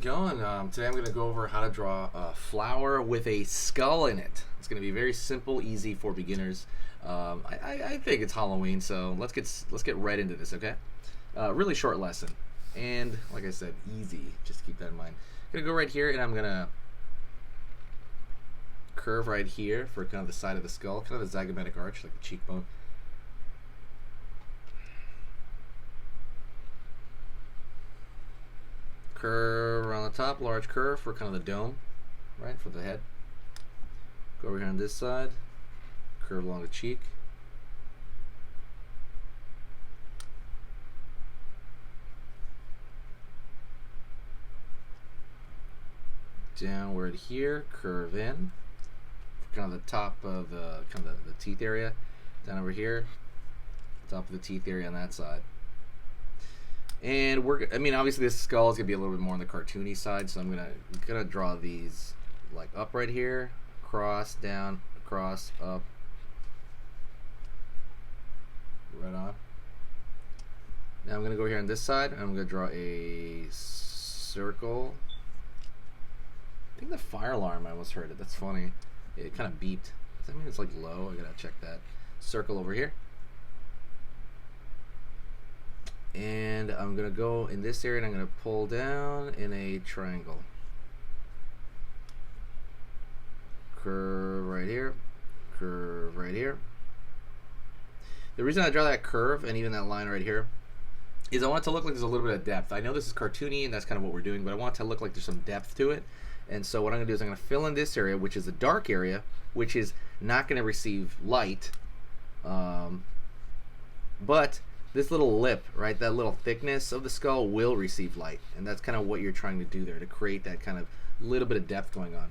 it going? Today I'm going to go over how to draw a flower with a skull in it. It's going to be very simple, easy for beginners. I think it's Halloween, so let's get right into this, okay? Really short lesson, and like I said, easy. Just keep that in mind. I'm going to go right here, and I'm going to curve right here for kind of the side of the skull, kind of a zygomatic arch, like the cheekbone. Curve around the top, large curve for kind of the dome, right, for the head. Go over here on this side, curve along the cheek. Downward here, curve in, for kind of the top of the the teeth area. Down over here, top of the teeth area on that side. And I mean, obviously this skull is gonna be a little bit more on the cartoony side, so I'm gonna draw these like up right here, cross, down, across, up, right on. Now I'm gonna go here on this side, and I'm gonna draw a circle. I think the fire alarm, I almost heard it. That's funny. It kind of beeped. Does that mean it's like low? I gotta check that. Circle over here. And I'm going to go in this area and I'm going to pull down in a triangle. Curve right here. Curve right here. The reason I draw that curve and even that line right here is I want it to look like there's a little bit of depth. I know this is cartoony and that's kind of what we're doing, but I want it to look like there's some depth to it. And so what I'm going to do is I'm going to fill in this area, which is a dark area, which is not going to receive light. But this little lip, right, that little thickness of the skull will receive light, and that's kind of what you're trying to do there, to create that kind of little bit of depth going on.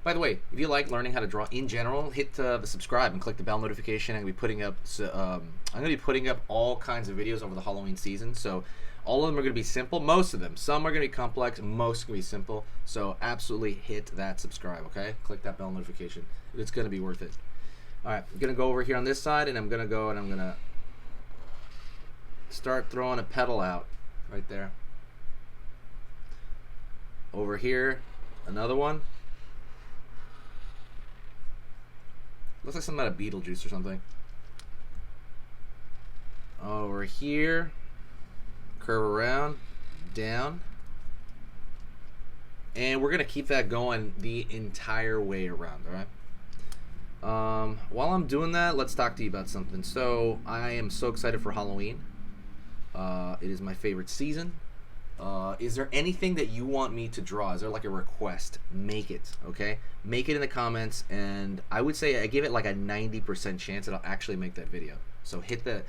By the way, if you like learning how to draw in general, hit the subscribe and click the bell notification. I'm going to be putting up all kinds of videos over the Halloween season, so all of them are going to be simple, most of them. Some are going to be complex, most are going to be simple, so absolutely hit that subscribe, okay? Click that bell notification. It's going to be worth it. All right, I'm going to go over here on this side, and I'm going to start throwing a petal out right there. Over here, another one. Looks like something out of Beetlejuice or something. Over here, curve around, down. And we're going to keep that going the entire way around, all right? While I'm doing that, let's talk to you about something. So, I am so excited for Halloween. It is my favorite season. Is there anything that you want me to draw? Is there like a request? Make it, okay? Make it in the comments, and I would say I give it like a 90% chance that I'll actually make that video. So hit the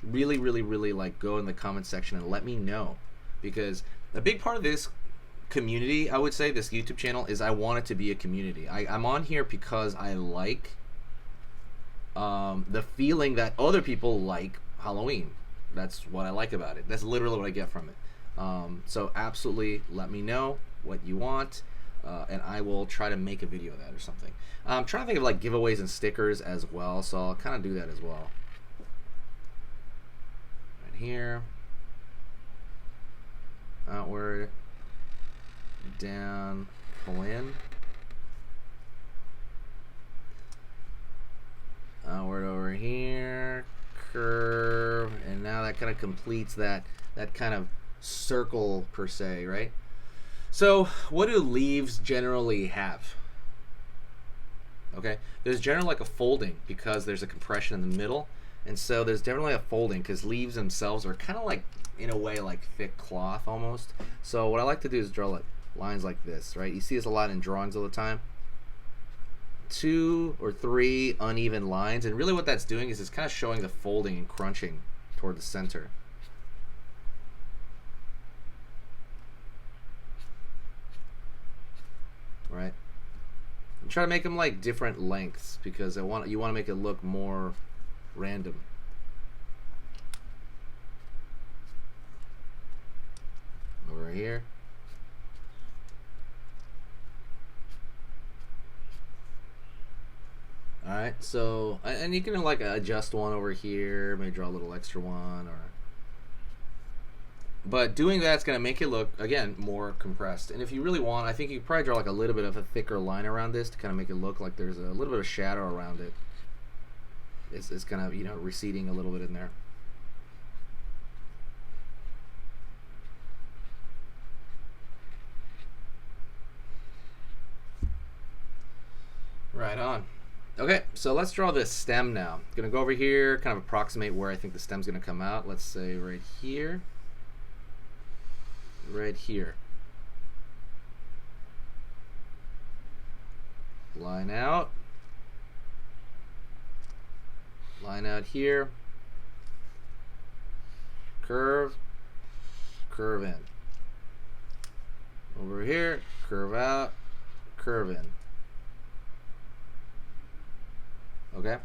really like go in the comment section and let me know, because a big part of this community, I would say, this YouTube channel, is I want it to be a community. I'm on here because I like the feeling that other people like Halloween. That's what I like about it. That's literally what I get from it. So absolutely let me know what you want, and I will try to make a video of that or something. I'm trying to think of like giveaways and stickers as well, so I'll kind of do that as well. Right here. Outward. Down. Pull in. Outward over here. Curve, and now that kind of completes that kind of circle per se, right? So what do leaves generally have? Okay, there's generally like a folding because there's a compression in the middle, and so there's definitely a folding because leaves themselves are kind of like, in a way, like thick cloth almost. So what I like to do is draw like lines like this, right? You see this a lot in drawings all the time. 2 or 3 uneven lines, and really what that's doing is it's kind of showing the folding and crunching toward the center. Right? And try to make them like different lengths because you want to make it look more random. Over here. Alright, so, and you can like adjust one over here, maybe draw a little extra one, or But doing that's going to make it look, again, more compressed. And if you really want, I think you could probably draw like a little bit of a thicker line around this to kind of make it look like there's a little bit of shadow around it. It's kind of, you know, receding a little bit in there. Right on. Okay, so let's draw this stem now. I'm going to go over here, kind of approximate where I think the stem's going to come out. Let's say right here. Right here. Line out. Line out here. Curve. Curve in. Over here. Curve out. Curve in. Okay. I'm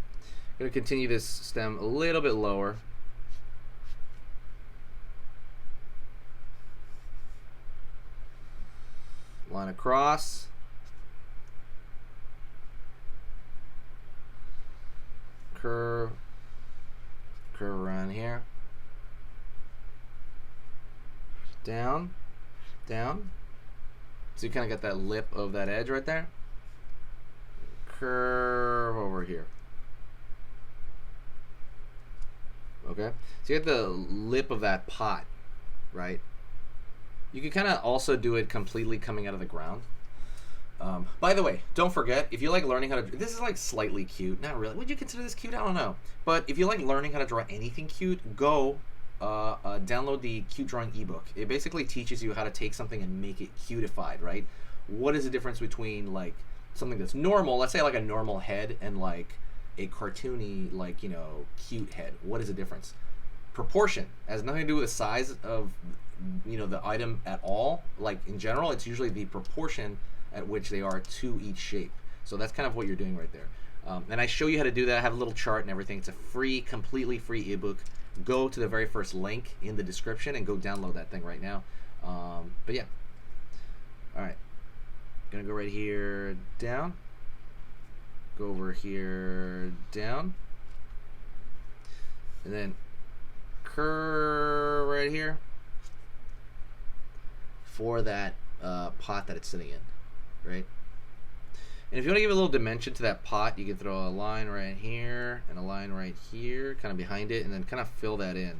going to continue this stem a little bit lower. Line across. Curve. Curve around here. Down. Down. So you kind of got that lip of that edge right there. Curve over here. Okay, so you have the lip of that pot, right? You can kind of also do it completely coming out of the ground. By the way, don't forget, if you like learning how to, this is like slightly cute, not really. Would you consider this cute? I don't know. But if you like learning how to draw anything cute, go download the Cute Drawing ebook. It basically teaches you how to take something and make it cutified, right? What is the difference between like something that's normal, let's say like a normal head, and like a cartoony, like, you know, cute head? What is the difference? Proportion has nothing to do with the size of, you know, the item at all. Like in general, it's usually the proportion at which they are to each shape. So that's kind of what you're doing right there. And I show you how to do that. I have a little chart and everything. It's a free, completely free ebook. Go to the very first link in the description and go download that thing right now. But yeah. All right. Gonna go right here, down. Go over here, down. And then curve right here for that pot that it's sitting in, right? And if you want to give a little dimension to that pot, you can throw a line right here and a line right here, kind of behind it, and then kind of fill that in.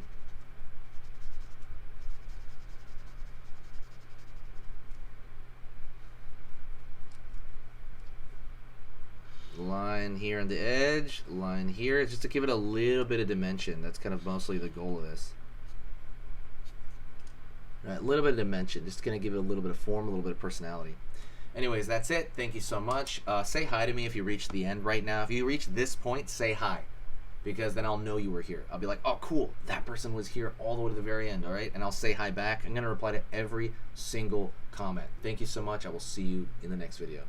Line here on the edge, line here, just to give it a little bit of dimension. That's kind of mostly the goal of this. All right, a little bit of dimension, just gonna give it a little bit of form, a little bit of personality. Anyways, that's it. Thank you so much. Say hi to me if you reached the end right now. If you reached this point, say hi, because then I'll know you were here. I'll be like, oh, cool, that person was here all the way to the very end, all right? And I'll say hi back. I'm gonna reply to every single comment. Thank you so much. I will see you in the next video.